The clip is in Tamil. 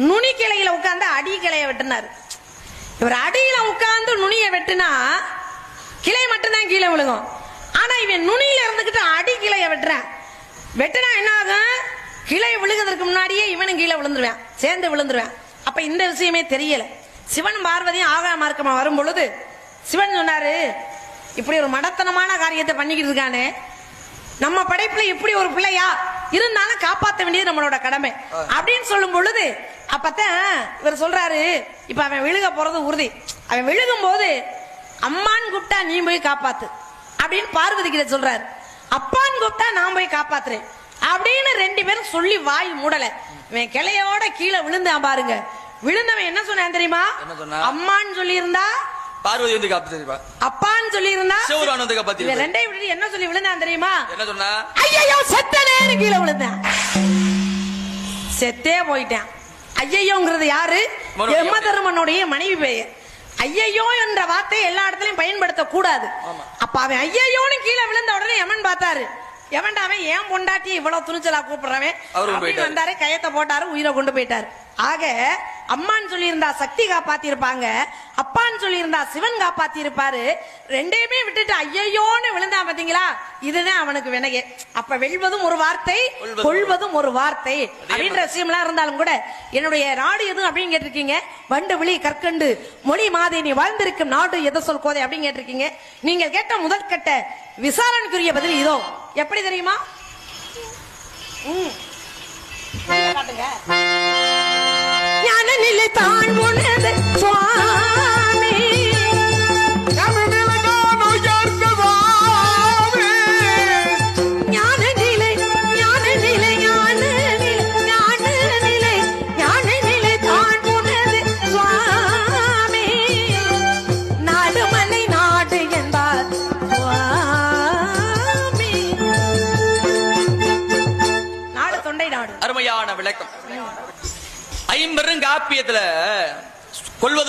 நுனி கிளையில உட்கார்ந்து அடி கிளைய வெட்டினார். இவர் அடியில உட்கார்ந்து நுனிய வெட்டினா கிளை மட்டும்தான் கீழே விழுகும். ஆனா இவன் நுனியில இருந்துகிட்டு அடி கிளைய வெட்டினா என்ன ஆகும்? கிளை விழுகிறதுக்கு முன்னாடியே இவனும் கீழே விழுந்துருவேன், சேர்ந்து விழுந்துருவேன். அப்ப இந்த விஷயமே தெரியல. சிவன் பார்வதியும் ஆகா மார்க்கமா வரும் பொழுது சிவன் சொன்னாரு, இப்படி ஒரு மடத்தனமான காரியத்தை பண்ணிக்கிட்டு இருக்கானே, நம்ம படைப்புல இப்படி ஒரு பிள்ளையா இருந்தாலும் காப்பாற்ற வேண்டியது நம்மளோட கடமை அப்படின்னு சொல்லும் பொழுது அப்பதான் இவர் சொல்றாரு, இப்ப அவன் விழுக போறது உறுதி. அவன் விழுகும் போது அம்மான்னு கூப்பிட்டா நீ போய் காப்பாத்து அப்படின்னு பார்வதி கிட்ட சொல்றாரு. அப்பான்னு கூப்பிட்டா நான் போய் காப்பாத்துறேன் அப்படின்னு ரெண்டு பேரும் சொல்லி வாய் மூடல. இவன் கிளையோட கீழே விழுந்தான் பாருங்க. விழுந்தவன் என்ன சொன்னான் தெரியுமா? அம்மான்னு சொல்லி இருந்தா பார்வதி வந்து காப்பாத்திருப்பா, அப்பான்னு சொல்லி இருந்தா சிவரான் வந்து காப்பாத்திருப்பா. ரெண்டையும் விட்டு என்ன சொல்லி விழுந்தான் தெரியுமா? என்ன சொன்னா? ஐயோ செத்தனே கீழே விழுந்தான், செத்தே போயிட்டான். ஐயோங்கிறது யாரு? யமதர்மனுடைய மனைவி பெயர். ஐயோ என்ற வார்த்தை எல்லா இடத்துலயும் பயன்படுத்த கூடாது. அப்ப அவன் ஐயோன்னு கீழே விழுந்த உடனே யமன் பார்த்தாரு, எவன்டா அவன் ஏன் பொண்டாட்டி இவ்வளவு துணிச்சலா கூப்பிடுறவன் வந்தாரு, கயத்தை போட்டாரு, உயிரை கொண்டு போயிட்டாரு. ஆக அம்மான்னு சொல்லி இருந்தா சக்தி காப்பாத்தி இருப்பாங்க, அப்பான்னு சொல்லி இருந்தா சிவன் காப்பாத்தி இருப்பாரு. ரெண்டையுமே விட்டுட்டு ஐயோன்னு விழுந்தான் பாத்தீங்களா? இதுதான் அவனுக்கு வினையே. அப்ப வெல்வதும் ஒரு வார்த்தை, கொள்வதும் ஒரு வார்த்தை அப்படின்ற விஷயம் எல்லாம் இருந்தாலும் கூட என்னுடைய நாடு எது அப்படின்னு கேட்டிருக்கீங்க. வண்டு விழி கற்கண்டு மொழி மாதேனி வாழ்ந்திருக்கும் நாடு எதை சொல் கோதை அப்படின்னு கேட்டிருக்கீங்க. நீங்கள் கேட்ட முதல் கட்ட விசாரணைக்குரிய பதில் இதோ. எப்படி தெரியுமா? ஞான நிலை தான் உணர்ந்த சுவாமி, ஞான நிலை ஞான நிலை ஞான நிலை ஞான நிலை தான் உணர்ந்த சுவாமி, நாடு மலை நாடு என்பார் சுவாமி. நாடு தொண்டை நாடு. அருமையான விளக்கம். ஐம்பெரும் காப்பியத்துல கொள்வது